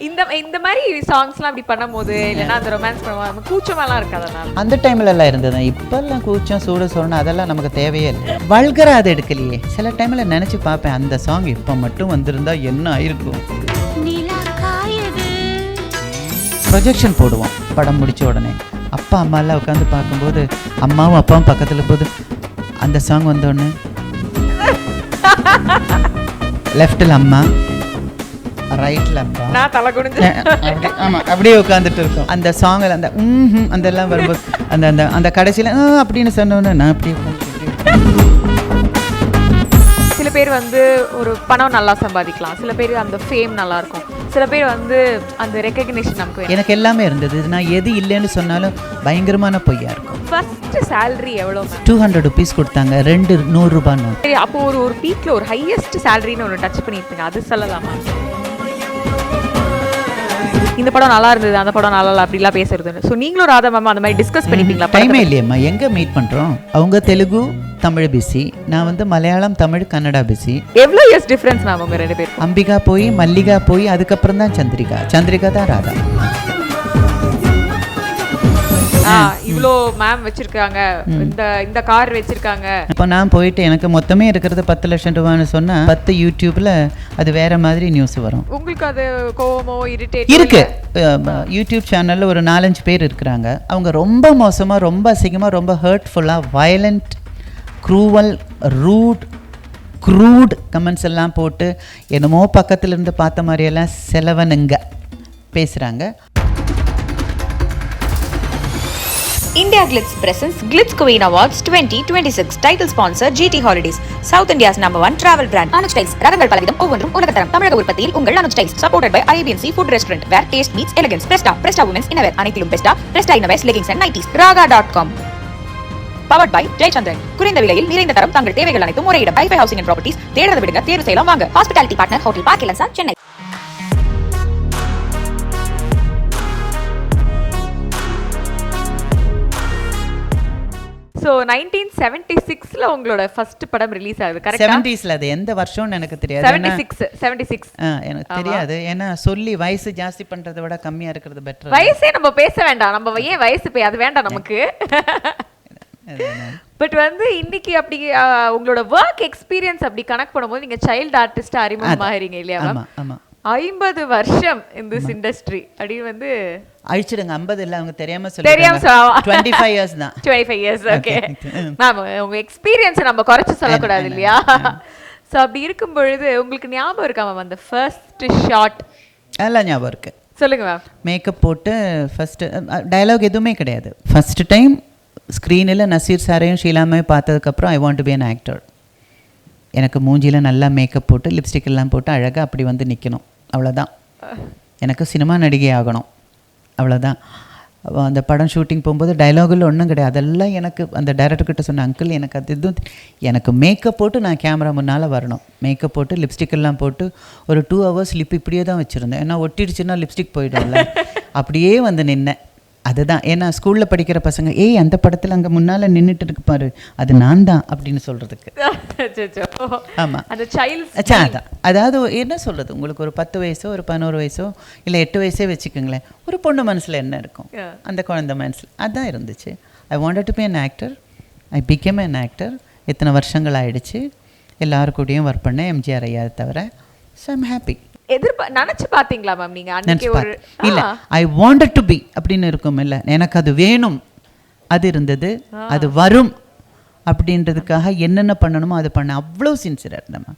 இந்த இந்த மாதிரி சாங்ஸ்லாம் அப்படி பண்ணும்போது இல்லைன்னா அந்த ரொமான்ஸ் பண்ணும்போது கூச்சமெல்லாம் இருக்காது. அதனால அந்த டைம்ல எல்லாம் இருந்தது. இப்பெல்லாம் கூச்சம் சூடு சொல்லணும் அதெல்லாம் நமக்கு தேவையே இல்லை. வல்கரா அது எடுக்கலையே. சில டைம்ல நினைச்சு பார்ப்பேன் அந்த சாங் இப்போ மட்டும் வந்திருந்தா என்ன ஆயிருக்கும். ப்ரொஜெக்ஷன் போடுவோம் படம் முடிச்ச உடனே. அப்பா அம்மாலாம் உட்காந்து பார்க்கும்போது அம்மாவும் அப்பாவும் பக்கத்தில் போது அந்த சாங் வந்தோடனே லெஃப்டில் அம்மா ரைட்டில் அப்பா, நான் தலை குனிஞ்சு ஆமாம் அப்படியே உட்காந்துட்டு இருக்கோம். அந்த சாங்கில் அந்த அதெல்லாம் வரும்போது அந்த அந்த அந்த கடைசியில் அப்படின்னு சொன்னோன்னே நான் அப்படியே சில பேர் வந்து ஒரு பணம் நல்லா சம்பாதிக்கலாம், சில பேர் அந்த ஃபேம் நல்லா இருக்கும், சில பேர் வந்து அந்த ரெகக்னிஷன் நமக்கு வேணும். எனக்கு எல்லாமே இருந்தது. நான் எது இல்லைன்னு சொன்னாலும் பயங்கரமான பொய்யா இருக்கும். ஃபர்ஸ்ட் சேலரி எவ்வளோ? 200 rupees கொடுத்தாங்க, 2 100 ரூபான்னு. சரி, அப்போ ஒரு பீக்ல ஒரு ஹையஸ்ட் சேலரின்னு ஒன்று டச் பண்ணியிருப்பீங்க, அது சொல்லலாமா? இந்த படம் நல்லா இருந்தது, அந்த படம் நல்லா இல்லை அப்படிலாம் பேசுறது. ஸோ நீங்களும் ராதா மேம் அந்த மாதிரி டிஸ்கஸ் பண்ணிப்பீங்களா? டைமே இல்லையம்மா, எங்கே மீட் பண்ணுறோம். அவங்க தெலுங்கு தமிழ் பிஸி, நான் வந்து மலையாளம் தமிழ் கன்னடா பிஸி. எவ்வளோ இயர்ஸ் டிஃப்ரென்ஸ் மேம் உங்க ரெண்டு பேரும்? அம்பிகா போய் மல்லிகா போய் அதுக்கப்புறம் தான் சந்திரிகா தான் ராதா. இவ்வளோ மேம் வச்சிருக்காங்க, இந்த கார் வச்சிருக்காங்க. இப்போ நான் போயிட்டு எனக்கு மொத்தமே இருக்கிறது 10 லட்சம் ரூபான்னு சொன்னா 10 யூடியூப்ல அது வேற மாதிரி நியூஸ் வரும். உங்களுக்கு அது கோவமோ இரிட்டேட் இருக்கு. யூடியூப் சேனல்ல ஒரு 4-5 பேர் இருக்கிறாங்க. அவங்க ரொம்ப மோசமா, ரொம்ப அசிங்கமா, ரொம்ப ஹர்ட்ஃபுல்லா, வயலண்ட், க்ரூவல், க்ரூட் கமெண்ட்ஸ் எல்லாம் போட்டு என்னமோ பக்கத்துல இருந்து பார்த்த மாதிரியெல்லாம் செலவனுங்க பேசுறாங்க. India Glitz presents Glitz Queen Awards 2026. Title sponsor GT Holidays, South India's #1 travel brand. Anuj Styles, ரகங்கள் பலவிதம் ஒவ்வொன்றும் உலகத்தரம். தமிழக உற்பத்தியில் உங்கள் Anuj Styles. Supported by Arabian Seafood Restaurant, where taste meets elegance. Presta Women's Innerwear, அனைத்திலும் பெஸ்டா. Presta Innerwears, leggings and nighties. Raga.com. Powered by Jayachandran. குறைந்த விலையில் நிறைந்த தரம், தங்கள் தேவைகள் அனைத்தும் ஒரே இடம். Hi-Fi Housing and Properties. தேடுறதை விடுங்க, தேர்வு செய்யலாம் வாங்க. Hospitality partner Hotel Park Elansa, Chennai. So 1976ல உங்களோட ஃபர்ஸ்ட் படம் ரிலீஸ் ஆகுது, கரெக்ட்டா? 70sல. அது எந்த வருஷம்னு எனக்கு தெரியாது. 76 எனக்கு தெரியாது. ஏன்னா சொல்லி வயசு ஜாஸ்தி பண்றதை விட கம்மியா இருக்கிறது பெட்டர். வயசே நம்ம பேச வேண்டாம், நம்ம ஏன் வயசு அது வேண்டாம் நமக்கு. பட் வந்து இன்னைக்கு அப்படி உங்களோட ஒர்க் எக்ஸ்பீரியன்ஸ் அப்படி கனெக்ட் பண்ணும்போது நீங்க சைல்டு ஆர்டிஸ்டா அறிமுகமாகிறீங்க இல்லையா? ஆமா. 50 வருஷம் in this industry அப்படி வந்து அழிச்சிடுங்க. 50 இல்ல, அவங்க தெரியாம சொல்றாங்க. 25 years தான். 25 years. ஓகே மேம், உங்க எக்ஸ்பீரியன்ஸ் நம்ம குறைச்சு சொல்லக்கூடாது இல்லையா? ஸோ அப்படி இருக்கும் பொழுது உங்களுக்கு ஞாபகம் இருக்கா மேம் அந்த ஃபர்ஸ்ட் ஷாட்? எல்லாம் ஞாபகம் இருக்கு. சொல்லுங்க மேம். மேக்கப் போட்டு ஃபர்ஸ்ட் டயலாக் எதுவுமே கிடையாது. ஃபர்ஸ்ட் டைம் ஸ்க்ரீனில் நசீர் சாரையும் ஷீலாமையும் பார்த்ததுக்கப்புறம் ஐ want to be an actor. எனக்கு மூஞ்சியில் நல்லா மேக்கப் போட்டு லிப்ஸ்டிக் எல்லாம் போட்டு அழகாக அப்படி வந்து நிற்கணும், அவ்வளோதான். எனக்கு சினிமா நடிகை ஆகணும், அவ்வளோதான். அந்த படம் ஷூட்டிங் போகும்போது டயலாகில் ஒன்றும் கிடையாது. அதெல்லாம் எனக்கு அந்த டைரக்டர்கிட்ட சொன்ன, அங்கிள் எனக்கு அது எதுவும் எனக்கு மேக்கப் போட்டு நான் கேமரா முன்னால் வரணும். மேக்கப் போட்டு லிப்ஸ்டிக் எல்லாம் போட்டு ஒரு 2 hours லிப் இப்படியே தான் வச்சுருந்தேன். ஏன்னா ஒட்டிடுச்சுன்னா லிப்ஸ்டிக் போயிடும்ல, அப்படியே வந்து நின்னேன். அதுதான். ஏன்னா ஸ்கூலில் படிக்கிற பசங்க அந்த படத்தில் அங்கே முன்னால் நின்றுட்டு இருக்கு பாரு, அது நான் தான் அப்படின்னு சொல்கிறதுக்கு. ஆமாம், அதான். அதாவது என்ன சொல்கிறது, உங்களுக்கு ஒரு 10 வயசோ ஒரு 11 வயசோ இல்லை 8 வயசே வச்சுக்கோங்களேன், ஒரு பொண்ணு மனசில் என்ன இருக்கும், அந்த குழந்தை மனசில் அதான் இருந்துச்சு. I wanted to be an actor. I became an actor. இத்தனை வருஷங்கள் ஆயிடுச்சு. எல்லாரு கூடயும் ஒர்க் பண்ணேன், எம்ஜிஆர் ஐயா தவிர. So I'm happy. நினைச்சு பாத்தீங்களா மேம் நீங்க அன்னைக்கு ஒரு இல்ல ஐ வாண்டட் டு பி அப்படின்னு இருக்கும் இல்ல, எனக்கு அது வேணும், அது இருந்தது, அது வரும் அப்படின்றதுக்காக என்னென்ன பண்ணணுமோ அது பண்ண அவ்வளோ சின்சியராக இருந்தேம்மா.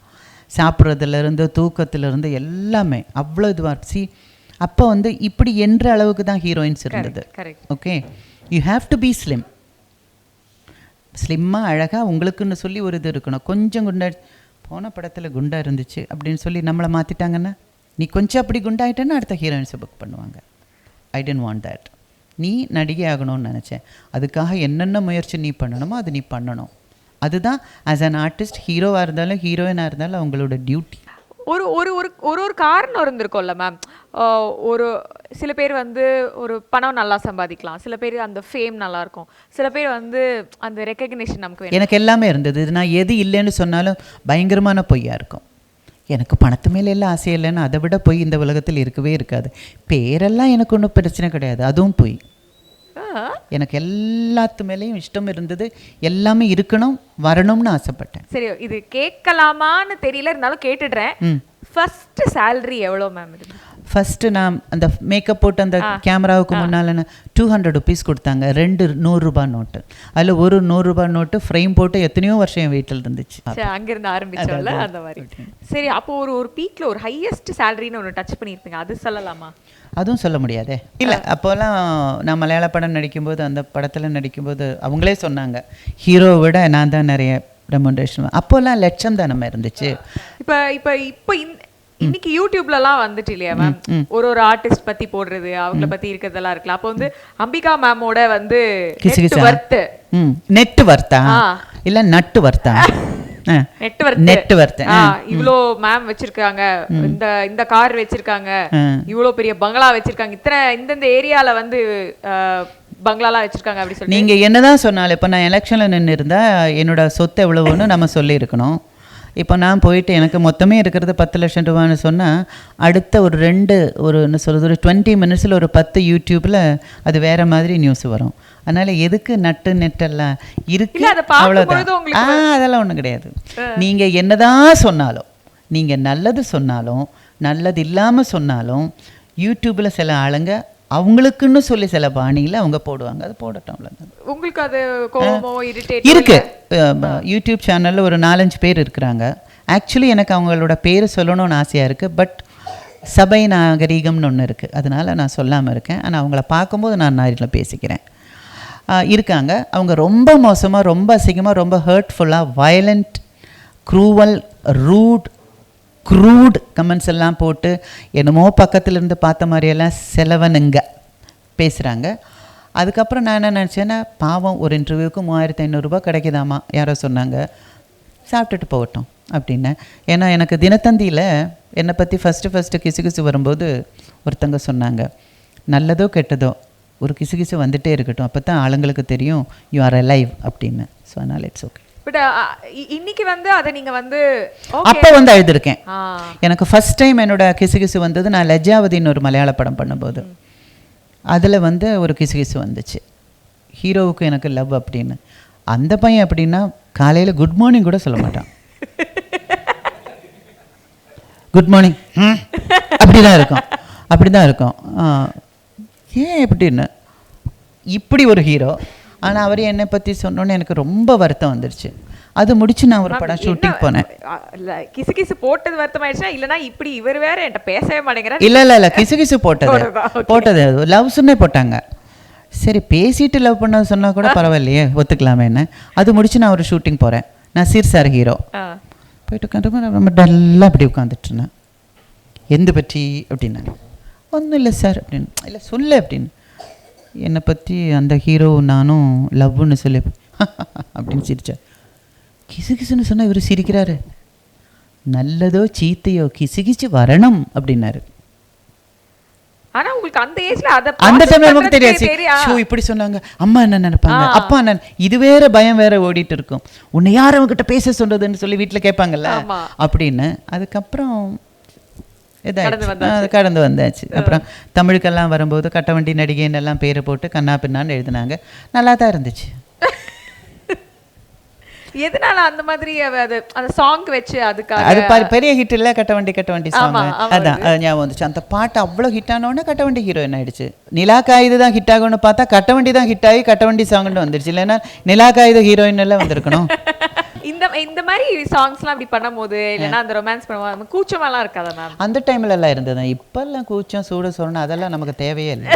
சாப்பிட்றதுலேருந்து தூக்கத்துலேருந்து எல்லாமே அவ்வளோ இதுவாக. சி அப்போ வந்து இப்படி என்ற அளவுக்கு தான் ஹீரோயின்ஸ் இருந்தது. Okay, you have to be ஸ்லிம்மாக அழகாக உங்களுக்குன்னு சொல்லி ஒரு இது இருக்கணும். கொஞ்சம் குண்டா போன படத்தில் குண்டா இருந்துச்சு அப்படின்னு சொல்லி நம்மளை மாற்றிட்டாங்கன்னா, நீ கொஞ்சம் அப்படி குண்டாயிட்டேன்னா அடுத்த ஹீரோயின்ஸை புக் பண்ணுவாங்க. ஐ டென்ட் வாண்ட் தேட். நீ நடிகை ஆகணும்னு நினச்சேன், அதுக்காக என்னென்ன முயற்சி நீ பண்ணணுமோ அது நீ பண்ணணும். அதுதான் ஆஸ் அன் ஆர்டிஸ்ட், ஹீரோவாக இருந்தாலும் ஹீரோயினாக இருந்தாலும் அவங்களோட டியூட்டி. ஒரு ஒரு ஒரு ஒரு காரணம் இருந்திருக்கும்ல மேம். ஒரு சில பேர் வந்து ஒரு பணம் நல்லா சம்பாதிக்கலாம், சில பேர் அந்த ஃபேம் நல்லா இருக்கும், சில பேர் வந்து அந்த ரெகக்னிஷன் நமக்கு வேணும். எனக்கு எல்லாமே இருந்தது. நான் எது இல்லைன்னு சொன்னாலும் பயங்கரமான பொய்யா இருக்கும். எனக்கு பணத்து மேலே எல்லாம் ஆசை இல்லைன்னு அதை விட போய் இந்த உலகத்தில் இருக்கவே இருக்காது. பேரெல்லாம் எனக்கு ஒன்றும் பிரச்சனை கிடையாது, அதுவும் போய். எனக்கு எல்லாத்து மேலேயும் இஷ்டம் இருந்தது, எல்லாமே இருக்கணும் வரணும்னு ஆசைப்பட்டேன். சரி, இது கேட்கலாமான்னு தெரியல, இருந்தாலும் கேட்டுடுறேன். ஃபர்ஸ்ட் சேலரி எவ்வளோ மேம் இது? ஃபஸ்ட்டு நான் அந்த மேக்கப் போட்டு அந்த கேமராவுக்கு முன்னால் 200 ருபீஸ் கொடுத்தாங்க, 2 100 நோட்டு. அதில் ஒரு 100 நோட்டு ஃப்ரேம் போட்டு எத்தனையோ வருஷம் என் வீட்டில் இருந்துச்சு. அங்கேருந்து ஆரம்பிச்சோம்ல அந்த மாதிரி. சரி, அப்போ ஒரு பீக்கில் ஒரு ஹையஸ்ட் சேலரின்னு ஒன்று டச் பண்ணியிருப்பீங்க, அது சொல்லலாமா? அதுவும் சொல்ல முடியாதே. இல்லை, அப்போல்லாம் நான் மலையாள படம் நடிக்கும்போது, அந்த படத்தில் நடிக்கும்போது அவங்களே சொன்னாங்க, ஹீரோவை விட நான் தான் நிறைய ரெமுனரேஷன். அப்போல்லாம் லட்சம் தான் நம்ம இருந்துச்சு. இப்போ இன்னைக்கு யூடியூப்லலாம் வந்துட்டு இல்லையா மேம், ஒரு ஆர்டிஸ்ட் பத்தி போடுறது, அவங்கள பத்தி இருக்கிறதெல்லாம் இருக்குல்ல. அப்போ வந்து அம்பிகா மேமோட வந்து நெட் வர்த்தா இல்ல நட்டு வர்த்தா? நெட் வர்த்து இவ்ளோ மேம் வச்சிருக்காங்க, இந்த கார் வச்சிருக்காங்க, இவ்ளோ பெரிய பங்களா வச்சிருக்காங்க, இந்த ஏரியால வந்து பங்களாலாம் வச்சிருக்காங்க அப்படி சொல்லி. நீங்க என்னதான் சொன்னாலும், இப்ப நான் எலெக்ஷன்ல நின்று இருந்தா என்னோட சொத்து எவ்வளவுன்னு நம்ம சொல்லி இருக்கணும். இப்போ நான் போயிட்டு எனக்கு மொத்தமே இருக்கிறது 10 லட்சம் ரூபான்னு சொன்னால், அடுத்த ஒரு என்ன சொல்கிறது, ஒரு 20 மினிட்ஸில் ஒரு 10 யூடியூப்பில் அது வேறு மாதிரி நியூஸ் வரும். அதனால் எதுக்கு நெட்டெல்லாம் இருக்குது, அவ்வளோதான். அதெல்லாம் ஒன்றும் கிடையாது. நீங்கள் என்னதான் சொன்னாலும், நீங்கள் நல்லது சொன்னாலும் நல்லது இல்லாமல் சொன்னாலும், யூடியூப்பில் சில ஆளுங்க அவங்களுக்குன்னு சொல்லி சில பாணியில் அவங்க போடுவாங்க, அது போடட்டும். உங்களுக்கு அது கோவமோ இரிட்டேட் இருக்கு. யூடியூப் சேனலில் ஒரு 4-5 பேர் இருக்கிறாங்க. ஆக்சுவலி எனக்கு அவங்களோட பேர் சொல்லணும்னு ஆசையாக இருக்குது, பட் சபை நாகரீகம்னு ஒன்று இருக்குது, அதனால் நான் சொல்லாமல் இருக்கேன். ஆனால் அவங்கள பார்க்கும்போது நான் நேரில் பேசிக்கிறேன். இருக்காங்க அவங்க ரொம்ப மோசமாக, ரொம்ப அசிங்கமாக, ரொம்ப ஹர்ட்ஃபுல்லாக, வயலண்ட், க்ரூவல், க்ரூட் கமெண்ட்ஸ் எல்லாம் போட்டு என்னமோ பக்கத்தில் இருந்து பார்த்த மாதிரியெல்லாம் செலவனுங்க பேசுகிறாங்க. அதுக்கப்புறம் நான் என்ன நினச்சேன்னா, பாவம், ஒரு இன்டர்வியூக்கு 3500 ரூபா கிடைக்குதாமா, யாரோ சொன்னாங்க, சாப்பிட்டுட்டு போகட்டும் அப்படின்னு. ஏன்னா எனக்கு தினத்தந்தியில் என்னை பற்றி ஃபஸ்ட்டு கிசு வரும்போது ஒருத்தங்க சொன்னாங்க, நல்லதோ கெட்டதோ ஒரு கிசு வந்துகிட்டே இருக்கட்டும், அப்போ தான் ஆளுங்களுக்கு தெரியும் யூ ஆர் அலைவ் அப்படின்னு. ஸோ அதனால் இட்ஸ் ஓகே. பட் இன்னைக்கு வந்து அதை நீங்கள் வந்து அப்போ வந்து எழுதிருக்கேன். எனக்கு ஃபஸ்ட் டைம் என்னோட கிசு வந்தது, நான் லஜ்ஜாவதின்னு ஒரு மலையாள படம் பண்ணும்போது. அதில் வந்து ஒரு கிசு வந்துச்சு, ஹீரோவுக்கு எனக்கு லவ் அப்படின்னு. அந்த பையன் அப்படின்னா காலையில் குட் மார்னிங் கூட சொல்ல மாட்டான், குட் மார்னிங் அப்படி தான் இருக்கும். ஏன் எப்படின்னு, இப்படி ஒரு ஹீரோ. ஆனால் அவர் என்னை பற்றி சொன்னோன்னே எனக்கு ரொம்ப வருத்தம் வந்துருச்சு. அது முடிச்சு நான் ஒரு படம் ஷூட்டிங் போனேன். கிசு போட்டது வருத்தம் ஆயிடுச்சா, இல்லைனா இப்படி இவர் வேற என்கிட்ட பேசவே மாட்டேங்கிறார்? இல்லை கிசு போட்டது லவ்ஸ்ன்னே போட்டாங்க. சரி, பேசிட்டு லவ் பண்ண சொன்னால் கூட பரவாயில்லையே, ஒத்துக்கலாமே என்ன. அது முடிச்சு நான் ஒரு ஷூட்டிங் போகிறேன், நசீர் சார் ஹீரோ. போயிட்டு உட்காந்து ரொம்ப டல்லாக அப்படி உட்காந்துட்டு இருந்தேன். எந்த பற்றி அப்படின்னாங்க. ஒன்றும் இல்லை சார் அப்படின்னு. இல்லை சொல்லு அப்படின்னு. என்னை பற்றி அந்த ஹீரோ நானும் லவ்னு சொல்லி அப்படின்னு சிரித்தார். கிசுன்னு சொன்னால் இவர் சிரிக்கிறாரு. நல்லதோ சீத்தையோ கிசு வரணும் அப்படின்னாரு. ஆனா உங்களுக்கு அந்த ஏஜ்ல அந்த டைம்ல நமக்கு தெரியாது. ஷோ இப்படி சொன்னாங்க, அம்மா என்ன நினைப்பாங்க, அப்பா என்ன, இது வேற பயம் வேற ஓடிட்டு இருக்கும். உன்னை யார் அவங்க கிட்ட பேச சொல்றதுன்னு சொல்லி வீட்டில் கேட்பாங்கல்ல அப்படின்னு. அதுக்கப்புறம் கடந்து வந்தாச்சு. அப்புறம் தமிழுக்கெல்லாம் வரும்போது கட்டவண்டி நடிகைன்னு எல்லாம் பேரை போட்டு கண்ணா பின்னான்னு எழுதினாங்க, நல்லா தான் இருந்துச்சு. எதனால அந்த மாதிரி அந்த சாங் வச்சு அதுக்காக அது பெரிய ஹிட் இல்லை, கட்டவண்டி சாங். அதான் ஞாபகம் வந்துச்சு. அந்த பாட்டு அவ்வளோ ஹிட் ஆனோடனே கட்டவண்டி ஹீரோயின் ஆயிடுச்சு. நிலா காயுது தான் ஹிட் ஆகும்னு பார்த்தா கட்டவண்டி தான் ஹிட் ஆகி கட்டவண்டி சாங்னு வந்துருச்சு. இல்லைன்னா நிலா காயுது ஹீரோயின் எல்லாம் வந்திருக்கணும். இந்த மாதிரி சாங்ஸ்லாம் அப்படி பண்ணும்போது, இல்லைன்னா அந்த ரொமான்ஸ் பண்ணும்போது கூச்சமெல்லாம் இருக்காதா மேம்? அந்த டைம்ல எல்லாம் இருந்தது. இப்பெல்லாம் கூச்சம் சூடு சொல்லணும் அதெல்லாம் நமக்கு தேவையே இல்லை.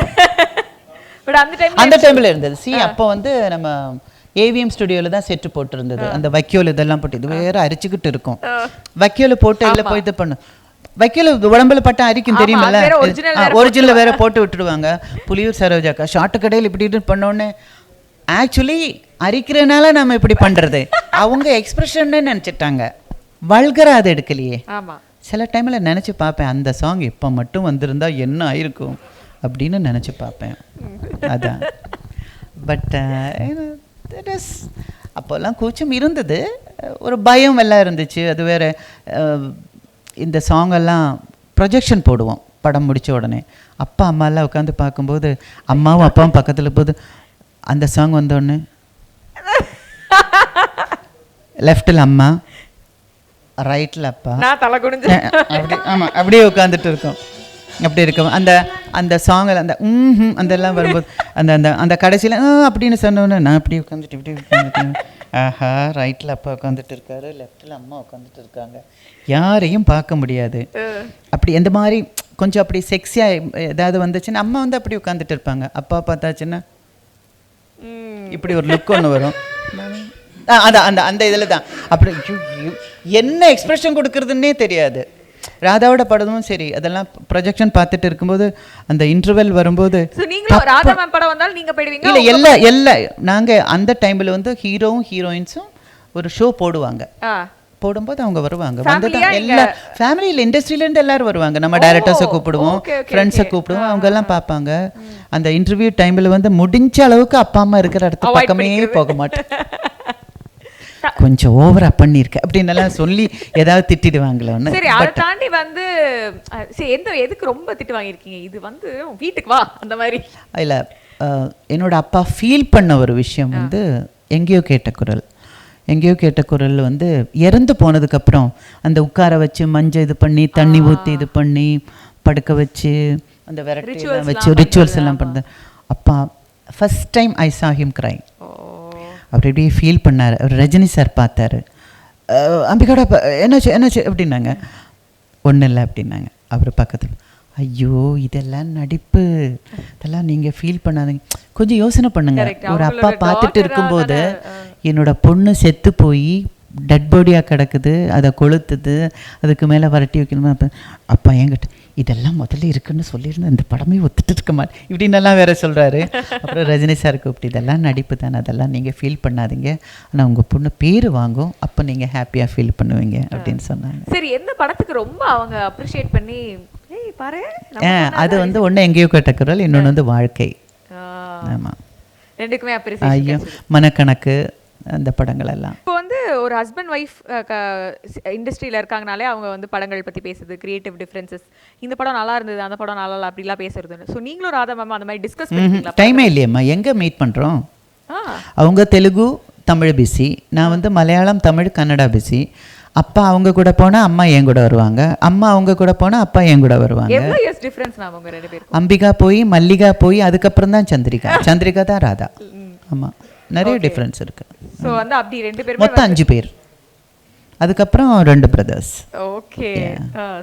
பட் அந்த டைம்ல இருந்தது. அப்போ வந்து நம்ம ஏவிஎம் ஸ்டுடியோவில் தான் செட்டு போட்டு இருந்தது. அந்த வைக்கோல் இதெல்லாம் போட்டு, இது வேற அரிச்சுக்கிட்டு இருக்கும். வைக்கோல் போட்டு எல்லாம் போய் இது பண்ணும். வைக்கோல் உடம்புல பட்டா அரிக்கும் தெரியுமில்ல, ஒரிஜினல் வேற போட்டு விட்டுடுவாங்க. புலியூர் சரோஜாக்கா ஷார்ட்டு கடையில் இப்படி பண்ணோன்னே, ஆக்சுவலி அரிக்கிறனால நம்ம இப்படி பண்ணுறது, அவங்க எக்ஸ்பிரஷன்னு நினச்சிட்டாங்க, வல்கரா அதை எடுக்கலையே. சில டைமில் நினச்சி பார்ப்பேன், அந்த சாங் இப்போ மட்டும் வந்திருந்தா என்ன ஆயிருக்கும் அப்படின்னு நினச்சி பார்ப்பேன். அதான். பட் அப்போல்லாம் கூச்சம் இருந்தது, ஒரு பயம் எல்லாம் இருந்துச்சு. அது வேறு இந்த சாங்கெல்லாம் ப்ரொஜெக்ஷன் போடுவோம் படம் முடித்த உடனே. அப்பா அம்மாலாம் உட்காந்து பார்க்கும்போது அம்மாவும் அப்பாவும் பக்கத்தில் போது அந்த சாங் வந்தோடனே லெஃப்டில் அம்மா ரைட்டில் அப்பா, நான் தலை குனிஞ்சு அப்படி ஆமாம் அப்படியே உட்காந்துட்டு இருக்கோம். அப்படி இருக்கும் அந்த அந்த சாங்கில் அந்த அதெல்லாம் வரும்போது அந்த அந்த அந்த கடைசியில் அப்படின்னு சொன்னோன்னே நான் இப்படி உட்காந்துட்டு இப்படி உட்காந்துட்டேன். ஆஹா, ரைட்டில் அப்பா உட்காந்துட்டு இருக்காரு, லெஃப்டில் அம்மா உட்காந்துட்டு இருக்காங்க, யாரையும் பார்க்க முடியாது. அப்படி எந்த மாதிரி கொஞ்சம் அப்படி செக்ஸியாக ஏதாவது வந்துச்சுன்னா அம்மா வந்து அப்படி உட்காந்துட்டு இருப்பாங்க, அப்பா பார்த்தாச்சுன்னா இப்படி ஒரு லுக் ஒன்று வரும். அதான் அந்த அந்த இதில் தான் அப்படி என்ன எக்ஸ்ப்ரெஷன் கொடுக்குறதுன்னே தெரியாது. ராதாவோட படமும் சரி, அதெல்லாம் ப்ரொஜெக்ஷன் பார்த்துட்டு இருக்கும்போது அந்த இன்டர்வெல் வரும்போது நீங்களும் ராதா மேம் படம் வந்தாலும் நீங்க போயிடுவீங்க? இல்லை எல்லா நாங்கள் அந்த டைமில் வந்து ஹீரோவும் ஹீரோயின்ஸும் ஒரு ஷோ போடுவாங்க. போடும்போது அவங்க வருவாங்க, வந்து எல்லா ஃபேமிலியில் இண்டஸ்ட்ரியிலேருந்து எல்லாரும் வருவாங்க. நம்ம டைரக்டர்ஸை கூப்பிடுவோம், ஃப்ரெண்ட்ஸை கூப்பிடுவோம், அவங்க எல்லாம் பார்ப்பாங்க. அந்த இன்டர்வியூ டைமில் வந்து முடிஞ்ச அளவுக்கு அப்பா அம்மா இருக்கிற இடத்து பக்கமே போக மாட்டேன். கொஞ்சம் ஓவரா பண்ணியிருக்க அப்படின்னு சொல்லி ஏதாவது திட்டிடுவாங்களோன்னு. சரி, அதை தாண்டி வந்து சரி எதுக்கு ரொம்ப திட்டு வாங்கியிருக்கீங்க? இது வந்து வீட்டுக்கு வா அந்த மாதிரி இல்லை, என்னோட அப்பா ஃபீல் பண்ண ஒரு விஷயம் வந்து எங்கேயோ கேட்ட குரல் வந்து இறந்து போனதுக்கப்புறம் அந்த உட்கார வச்சு மஞ்சள் இது பண்ணி தண்ணி ஊற்றி இது பண்ணி படுக்க வச்சு அந்த வெரைட்டிலாம் வச்சு ரிச்சுவல்ஸ் எல்லாம் பண்ணுறது. அப்பா ஃபஸ்ட் டைம் ஐ சா ஹிம் கிரை. அப்படி இப்படியே ஃபீல் பண்ணார். அவர் ரஜினி சார் பார்த்தாரு, அம்பிகாடா என்னாச்சு அப்படின்னாங்க. ஒன்றும் இல்லை அப்படின்னாங்க. அவர் பக்கத்தில், ஐயோ இதெல்லாம் நடிப்பு, இதெல்லாம் நீங்கள் ஃபீல் பண்ணாதீங்க, கொஞ்சம் யோசனை பண்ணுங்க. ஒரு அப்பா பார்த்துட்டு இருக்கும்போது என்னோட பொண்ணு செத்து போய் டெட் பாடியாக கிடக்குது, அதை கொளுத்துது, அதுக்கு மேலே வரட்டி வைக்கணுமா, அப்பா என்கிட்ட இதெல்லாம் முதல்ல இருக்குன்னு சொல்லியிருந்தேன், இந்த படமே ஒத்துட்டு இருக்க மாட்டேன் இப்படின்னெல்லாம் வேற சொல்கிறாரு. அப்புறம் ரஜினி சார் கூப்பிட்டு, இதெல்லாம் நடிப்பு தானே, அதெல்லாம் நீங்கள் ஃபீல் பண்ணாதீங்க, ஆனால் உங்கள் பொண்ணு பேர் வாங்கும், அப்போ நீங்கள் ஹாப்பியாக ஃபீல் பண்ணுவீங்க அப்படின்னு சொன்னாங்க. சரி, எந்த படத்துக்கு ரொம்ப அவங்க அப்ரிஷியேட் பண்ணி பாரு? அது வந்து ஒன்று எங்கேயோ கேட்ட குரல், இன்னொன்று வந்து வாழ்க்கை. ஆமாம், ரெண்டுக்குமே ஐயோ மனக்கணக்கு அந்த படங்கள் எல்லாம். இப்போ வந்து ஒரு ஹஸ்பண்ட் ஒய்ஃப் இண்டஸ்ட்ரியில் இருக்காங்கனாலே அவங்க வந்து படங்கள் பற்றி பேசுறது, கிரியேட்டிவ் டிஃப்ரென்சஸ், இந்த படம் நல்லா இருந்தது, அந்த படம் நல்லா இல்லை அப்படிலாம் பேசுறது. ஸோ நீங்களும் ராதா மேம் அந்த மாதிரி டிஸ்கஸ் பண்ணிங்களா? டைமே இல்லையம்மா, எங்கே மீட் பண்ணுறோம்? அவங்க தெலுங்கு தமிழ் பிஸி, நான் வந்து மலையாளம் தமிழ் கன்னடா பிஸி. அப்பா அவங்க கூட போனால் அம்மா என் கூட வருவாங்க, அம்மா அவங்க கூட போனால் அப்பா என் கூட வருவாங்க. எவ்வளோ இயர்ஸ் டிஃப்ரென்ஸ் மேம் உங்க ரெண்டு பேரும்? அம்பிகா போய் மல்லிகா போய் அதுக்கப்புறம் தான் சந்திரிகா தான் ராதா. ஆமாம், நிறைய டிஃப்ரென்ஸ் இருக்குது. ஸோ வந்து அப்படி ரெண்டு பேரும் மொத்தம் 5 பேர், அதுக்கப்புறம் 2 பிரதர்ஸ். ஓகே.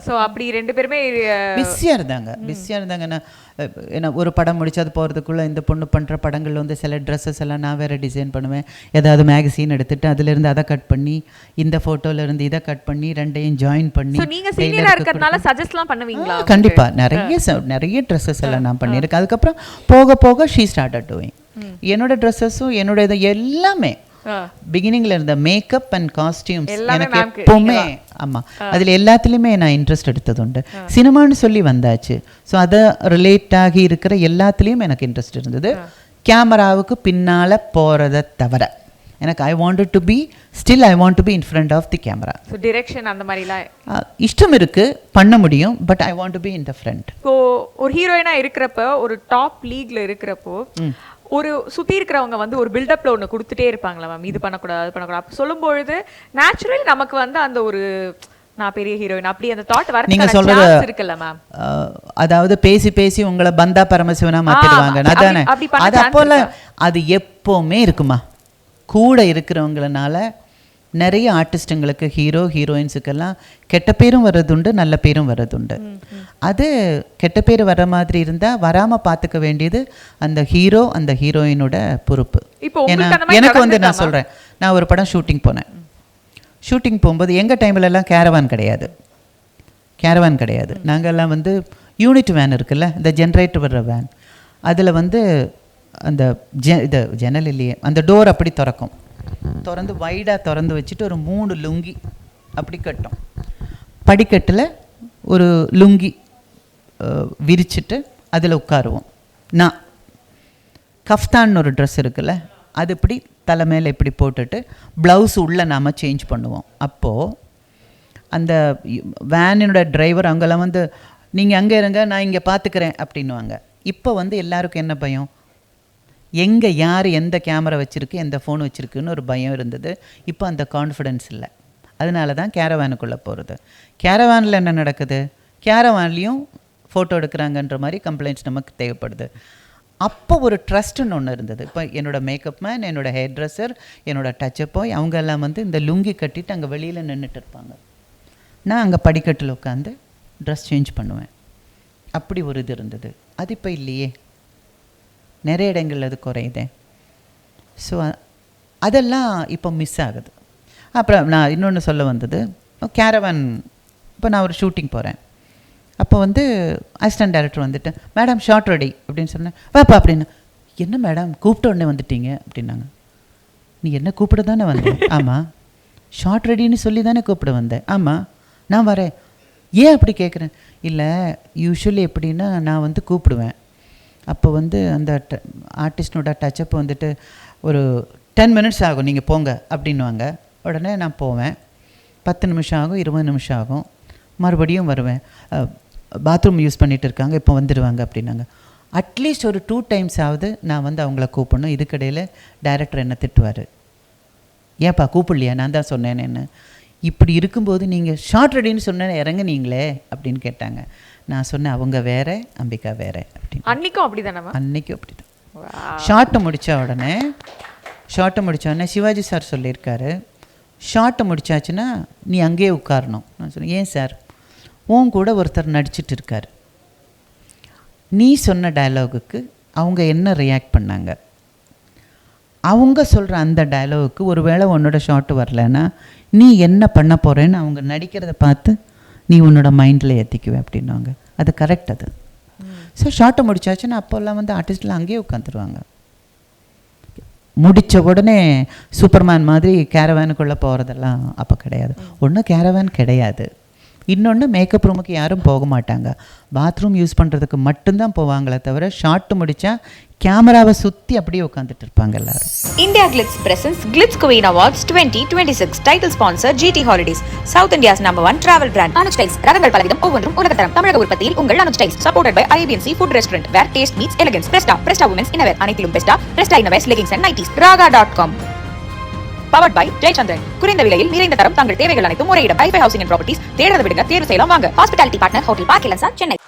ஸோ அப்படி ரெண்டு பேருமே பிஸியாக இருந்தாங்க. ஏன்னா ஒரு படம் முடிச்சு அது போகிறதுக்குள்ளே இந்த பொண்ணு பண்ணுற படங்கள் வந்து சில ட்ரெஸ்ஸஸ் எல்லாம் நான் வேறு டிசைன் பண்ணுவேன். ஏதாவது மேகசின் எடுத்துகிட்டு அதுலேருந்து அதை கட் பண்ணி, இந்த ஃபோட்டோலேருந்து இதை கட் பண்ணி, ரெண்டையும் ஜாயின் பண்ணி. நீங்கள் சீனியராக இருக்கிறதுனால சஜஸ்ட்லாம் பண்ணுவீங்களா? கண்டிப்பாக நிறைய ட்ரெஸ்ஸஸ் எல்லாம் நான் பண்ணியிருக்கேன். அதுக்கப்புறம் போக போக ஷீ ஸ்டார்டட் டூயிங். என்னோட ட்ரெஸ்ஸஸும் என்னோட இது எல்லாமே பிகினிங்ல இருந்த மேக்கப் அண்ட் காஸ்டியூம்ஸ் எனக்கு எப்பவுமே, ஆமாம், அதில் எல்லாத்துலேயுமே நான் இன்ட்ரெஸ்ட் எடுத்தது உண்டு. சினிமான்னு சொல்லி வந்தாச்சு, ஸோ அதை ரிலேட் ஆகி இருக்கிற எல்லாத்துலேயும் எனக்கு இன்ட்ரெஸ்ட் இருந்தது. கேமராவுக்கு பின்னால் போகிறத தவிர எனக்கு I want to be in front of the camera. So direction அந்த மாதிரிலாம் இஷ்டம் இருக்குது, பண்ண முடியும், but I want to be in the front. இப்போ ஒரு ஹீரோயினாக இருக்கிறப்ப, ஒரு டாப் லீக்ல இருக்கிறப்போ, ஒரு சுற்றி இருக்கிறவங்க வந்து ஒரு பில்டப்ல ஒன்று கொடுத்துட்டே இருப்பாங்களா மேம், இது பண்ணக்கூடாது அது பண்ணக்கூடாது. அப்போ சொல்லும்பொழுது நேச்சுரலி நமக்கு வந்து அந்த ஒரு நான் பெரிய ஹீரோயின் அப்படி அந்த தாட் வர நீங்க சொல்றது இருக்குல்ல மேம்? அதாவது பேசி பேசி உங்களை பந்தா பரமசிவனா மாத்திடுவாங்க, அதானே? அது அப்போல அது எப்பவுமே இருக்குமா, கூட இருக்கிறவங்களனால நிறைய ஆர்டிஸ்ட்டுங்களுக்கு, ஹீரோயின்ஸுக்கெல்லாம் கெட்ட பேரும் வர்றதுண்டு, நல்ல பேரும் வர்றதுண்டு. அது கெட்ட பேர் வர மாதிரி இருந்தால் வராமல் பார்த்துக்க வேண்டியது அந்த ஹீரோ, அந்த ஹீரோயினோட பொறுப்பு. ஏன்னா எனக்கு வந்து நான் சொல்கிறேன், நான் ஒரு படம் ஷூட்டிங் போனேன். ஷூட்டிங் போகும்போது எங்கள் டைம்லலாம் கேரவான் கிடையாது. நாங்கள்லாம் வந்து யூனிட் வேன் இருக்குல்ல, இந்த ஜென்ரேட்டர் வர்ற வேன், அதில் வந்து அந்த இது ஜன்னல் இல்லையே, அந்த டோர் அப்படி திறந்து வைடாக திறந்து வச்சுட்டு ஒரு 3 லுங்கி அப்படி கட்டும். படிக்கட்டில் ஒரு லுங்கி விரிச்சிட்டு அதில் உட்காருவோம். நான் கஃப்தான்னு ஒரு ட்ரெஸ் இருக்குல்ல, அது இப்படி தலை மேலே இப்படி போட்டுட்டு ப்ளவுஸ் உள்ளே நாம் சேஞ்ச் பண்ணுவோம். அப்போது அந்த வேனினோட டிரைவர் அவங்கெல்லாம் வந்து நீங்கள் அங்கே இருங்க நான் இங்கே பார்த்துக்கிறேன் அப்படின்னுவாங்க. இப்போ வந்து எல்லாருக்கும் என்ன பயம், எங்கே யார் எந்த கேமரா வச்சுருக்கு எந்த ஃபோன் வச்சுருக்குன்னு ஒரு பயம் இருந்தது. இப்போ அந்த கான்ஃபிடென்ஸ் இல்லை. அதனால தான் கேரவேனுக்குள்ளே போகிறது. கேரவேனில் என்ன நடக்குது, கேரவேன்லேயும் ஃபோட்டோ எடுக்கிறாங்கன்ற மாதிரி கம்ப்ளைண்ட்ஸ் நமக்கு தேவைப்படுது. அப்போ ஒரு ட்ரஸ்ட்டுன்னு ஒன்று இருந்தது. இப்போ என்னோடய மேக்கப் மேன், என்னோடய ஹேர் ட்ரெஸ்ஸர், என்னோடய டச்சப் பாய் அவங்க எல்லாம் வந்து இந்த லுங்கி கட்டிட்டு அங்கே வெளியில் நின்றுட்டு இருப்பாங்க. நான் அங்கே படிக்கட்டில் உட்காந்து ட்ரெஸ் சேஞ்ச் பண்ணுவேன். அப்படி ஒரு இது இருந்தது. அது இப்போ இல்லையே, நிறைய இடங்கள் அது குறையுதே. ஸோ அதெல்லாம் இப்போ மிஸ் ஆகுது. அப்புறம் நான் இன்னொன்று சொல்ல வந்தது, கேரவான் இப்போ நான் ஒரு ஷூட்டிங் போகிறேன். அப்போ வந்து அசிஸ்டன்ட் டைரக்டர் வந்துட்டு மேடம் ஷார்ட் ரெடி அப்படின்னு சொன்னேன். வாப்பா அப்படின்னு. என்ன மேடம் கூப்பிட்ட உடனே வந்துட்டீங்க அப்படின்னாங்க. நீ என்ன கூப்பிட தானே வந்தேன்? ஆமாம். ஷார்ட் ரெடின்னு சொல்லி தானே கூப்பிட வந்தேன்? ஆமாம். நான் வரேன். ஏன் அப்படி கேட்குறேன்? இல்லை யூஸ்வலி எப்படின்னா நான் வந்து கூப்பிடுவேன், அப்போ வந்து அந்த ஆர்டிஸ்டனோட டச்சப் வந்துட்டு ஒரு 10 minutes ஆகும் நீங்கள் போங்க அப்படின்வாங்க. உடனே நான் போவேன். 10 நிமிஷம் ஆகும், 20 நிமிஷம் ஆகும், மறுபடியும் வருவேன். பாத்ரூம் யூஸ் பண்ணிகிட்டு இருக்காங்க, இப்போ வந்துடுவாங்க அப்படின்னாங்க. அட்லீஸ்ட் ஒரு 2 times ஆகுது நான் வந்து அவங்கள கூப்பிடணும். இதுக்கிடையில் டைரக்டர் என்ன திட்டுவார், ஏன்ப்பா கூப்பிடலையா, நான் தான் சொன்னேன்னு. இப்படி இருக்கும்போது நீங்கள் ஷார்ட் ரெடின்னு சொன்ன இறங்குனீங்களே அப்படின்னு கேட்டாங்க. நான் சொன்னேன் அவங்க வேற, அம்பிகா வேற அப்படின்னு. அன்னைக்கும் அப்படி தானே? அன்னைக்கும் அப்படி தான். ஷார்ட்டை முடித்த உடனே சிவாஜி சார் சொல்லியிருக்காரு, ஷார்ட்டை முடிச்சாச்சுன்னா நீ அங்கேயே உட்காரணும். நான் சொன்னேன் ஏன் சார், உன் கூட ஒருத்தர் நடிச்சிட்டு இருக்கார், நீ சொன்ன டயலாகுக்கு அவங்க என்ன ரியாக்ட் பண்ணாங்க, அவங்க சொல்கிற அந்த டயலாகுக்கு ஒரு வேளை உன்னோட ஷார்ட் வரலன்னா நீ என்ன பண்ண போகிறேன்னு அவங்க நடிக்கிறத பார்த்து நீ உன்னோட மைண்டில் ஏற்றிக்குவேன் அப்படின்வாங்க. அது கரெக்ட். அது ஸோ ஷார்ட்டை முடிச்சாச்சுன்னா அப்போல்லாம் வந்து ஆர்டிஸ்ட்லாம் அங்கேயே உட்காந்துருவாங்க. முடித்த உடனே சூப்பர்மேன் மாதிரி கேரவேனுக்குள்ளே போகிறதெல்லாம் அப்போ கிடையாது. ஒன்று கேரவேன் கிடையாது, இன்னொன்று மேக்கப் ரூமுக்கு யாரும் போக மாட்டாங்க, பாத்ரூம் யூஸ் பண்ணுறதுக்கு மட்டும்தான் போவாங்களே தவிர ஷார்ட் முடித்தா கேமராவை சுற்றி அப்படியே உட்காந்துட்டு இருப்பாங்க எல்லாரும். India Glitz presents Glitz Queen Awards 2026. Title sponsor GT Holidays, South India's #1 travel brand. Anuj Styles, ரகங்கள் பலவிதம் ஒவ்வொன்றும் உலகத்தரம். தமிழக உற்பத்தியில் உங்கள் Anuj Styles. Supported by Arabian Seafood Restaurant, where taste meets elegance. Presta Women's Innerwear, அனைத்திலும் பெஸ்டா. Presta Innerwears, leggings and nighties. Raga.com. Powered by Jaychandran. குறைந்த விலையில் நிறைந்த தரம், தங்கள் தேவைகள் அனைத்தும் ஒரே இடம். Hi-Fi Housing and Properties. தேடுறதை விடுங்க, தேர்வு செய்யலாம் வாங்க. Hospitality partner Hotel Park Elansa, Chennai.